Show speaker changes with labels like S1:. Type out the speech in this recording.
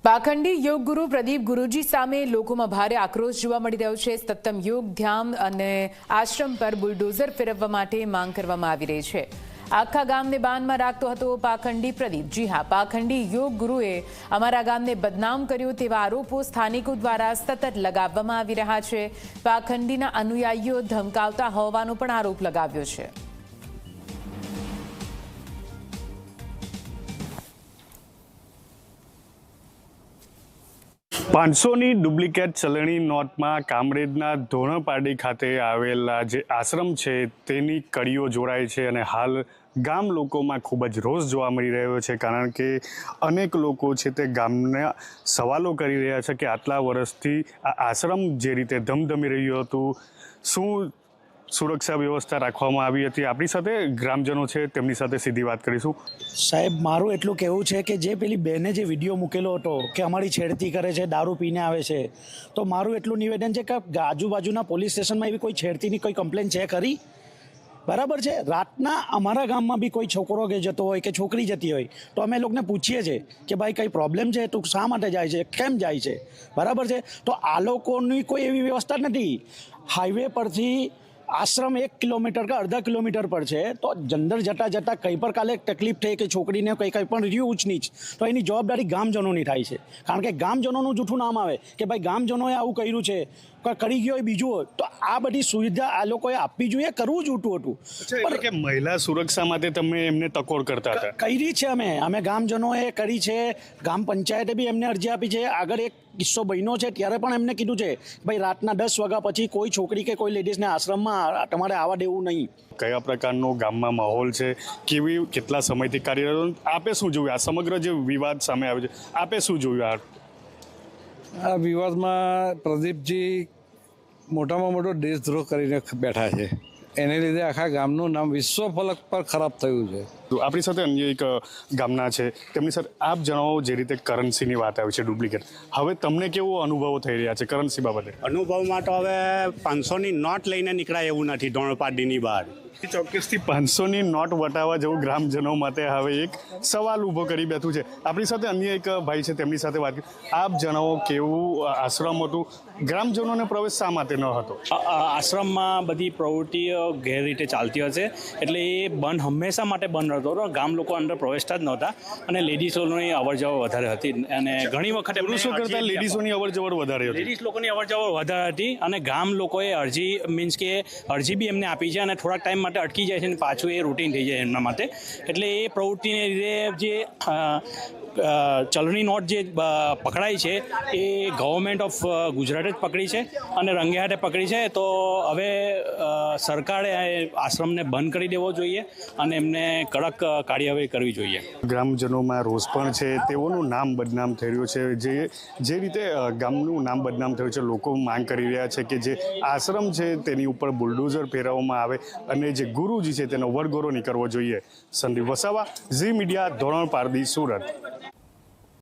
S1: પાખંડી યોગ ગુરુ પ્રદીપ ગુરુજી સામે લોકોમાં ભારે આક્રોશ જોવા મળી રહ્યો છે। સત્તમ યોગ ધામ અને આશ્રમ પર બુલડોઝર ફેરવવા માટે માંગ કરવામાં આવી રહી છે। આખા ગામને બાનમાં રાખતો હતો પાખંડી પ્રદીપ। જી હા, પાખંડી યોગ ગુરુએ અમારા ગામને બદનામ કર્યું તેવા આરોપો સ્થાનિકો દ્વારા સતત લગાવવામાં આવી રહ્યા છે। પાખંડીના અનુયાયીઓ ધમકાવતા હોવાનો પણ આરોપ લગાવ્યો છે।
S2: પાંચસોની ડુપ્લિકેટ ચલણી નોટમાં કામરેજના ધોરણપાડી ખાતે આવેલા જે આશ્રમ છે તેની કડીઓ જોડાય છે અને હાલ ગામ લોકોમાં ખૂબ જ રોષ જોવા મળી રહ્યો છે, કારણ કે અનેક લોકો છે તે ગામના સવાલો કરી રહ્યા છે કે આટલા વર્ષથી આ આશ્રમ જે રીતે ધમધમી રહ્યું હતું, શું સુરક્ષા વ્યવસ્થા રાખવામાં આવી હતી। આપણી સાથે ગ્રામજનો છે, તેમની સાથે સીધી વાત કરીશું।
S3: સાહેબ, મારું એટલું કહેવું છે કે જે પેલી બહેને જે વિડીયો મૂકેલો હતો કે અમારી છેડતી કરે છે, દારૂ પીને આવે છે, તો મારું એટલું નિવેદન છે કે આજુબાજુના પોલીસ સ્ટેશનમાં એવી કોઈ છેડતીની કોઈ કમ્પ્લેન છે ખરી? બરાબર છે, રાતના અમારા ગામમાં બી કોઈ છોકરો કે જતો હોય કે છોકરી જતી હોય તો અમે લોકોને પૂછીએ છીએ કે ભાઈ કંઈ પ્રોબ્લેમ છે, તું શા માટે જાય છે, કેમ જાય છે? બરાબર છે, તો આ લોકોની કોઈ એવી વ્યવસ્થા નથી। હાઈવે પરથી આશ્રમ 1 કિલોમીટર કે અડધા કિલોમીટર પર છે, તો જંદર જતાં કંઈ પણ કાલે તકલીફ થઈ કે છોકરીને કંઈ પણ રહ્યું ઊંચ નીચ, તો એની જવાબદારી ગામજનોની થાય છે, કારણ કે ગામજનોનું જૂઠું નામ આવે કે ભાઈ ગામજનોએ આવું કર્યું છે, કરી ગયો હોય બીજું હોય, તો આ બધી સુવિધા આ લોકોએ આપવી જોઈએ, કરવું જોઈતું હતું।
S2: પણ કે મહિલા સુરક્ષા માટે તમે એમને ટકોર કરતા હતા?
S3: કરી છે, અમે ગામજનોએ કરી છે, ગ્રામ પંચાયતે બી એમને અરજી આપી છે। આગળ એક કિસ્સો બન્યો છે ત્યારે પણ એમને કીધું છે ભાઈ રાતના 10 વાગ્યા પછી કોઈ છોકરી કે કોઈ લેડીઝને આશ્રમમાં તમારે આવવા દેવું નહીં।
S2: કયા પ્રકારનો ગામમાં માહોલ છે, કેટલા સમયથી કાર્યરત, આપે શું જોયું? આ સમગ્ર જે વિવાદ સામે આવ્યો છે, આપે શું જોયું?
S4: આ વિવાદમાં પ્રદીપજી મોટામાં મોટો દેશદ્રોહ કરીને બેઠા છે, એને લીધે આખા ગામનું નામ વિશ્વ ફલક પર ખરાબ થયું છે।
S2: આપણી સાથે અન્ય એક ગામના છે, તેમની સાથે આપ જણાવો, જે રીતે કરન્સીની વાત આવી છે ડુપ્લિકેટ, હવે તમને કેવો અનુભવો થઈ રહ્યા છે કરન્સી બાબતે?
S5: અનુભવમાં તો હવે 500ની નોટ લઈને નીકળાય એવું નથી ધોરણપાડીની બહાર।
S2: ચોક્કસથી 500ની નોટ વટાવવા જેવું ગ્રામજનો માટે હવે એક સવાલ ઊભો કરી બેઠું છે। આપણી સાથે અન્ય એક ભાઈ છે, તેમની સાથે વાત કરી। આપ જણાવો, કેવું આશ્રમ હતું, ગ્રામજનોને પ્રવેશ શા માટે ન હતો?
S6: આશ્રમમાં બધી પ્રવૃત્તિઓ ગેરરીતે ચાલતી હશે, એટલે એ બંધ હંમેશા માટે બંધ હતો। ગામ લોકો અંદર પ્રવેશતા જ નહોતા અને લેડીઝોની અવરજવર વધારે હતી, અને ઘણી વખત
S2: પુરુષો કરતાં લેડીઝોની અવરજવર વધારે હતી।
S6: લેડીઝ લોકોની અવરજવર વધારે હતી અને ગામ લોકોએ અરજી બી એમને આપી છે, અને થોડાક ટાઈમ માટે અટકી જાય છે અને પાછું એ રૂટીન થઈ જાય એમના માટે। એટલે એ પ્રવૃત્તિને લીધે જે ચલણી નોટ જે પકડાઈ છે એ ગવર્મેન્ટ ઓફ ગુજરાતે જ પકડી છે અને રંગે હાથે પકડી છે। તો હવે સરકારે આશ્રમને બંધ કરી દેવો જોઈએ અને એમને કડક કાર્યવાહી કરવી જોઈએ।
S2: ગ્રામજનોમાં રોષ પણ છે, તેઓનું નામ બદનામ થઈ રહ્યું છે, જે રીતે ગામનું નામ બદનામ થયું છે, લોકો માંગ કરી રહ્યા છે કે જે આશ્રમ છે તેની ઉપર બુલડોઝર ફેરવવામાં આવે અને જે ગુરુજી છે તેનો વરઘોડો નીકળવો જોઈએ। સંદીપ વસાવા, ઝી મીડિયા, ધોરણપારડી, સુરત।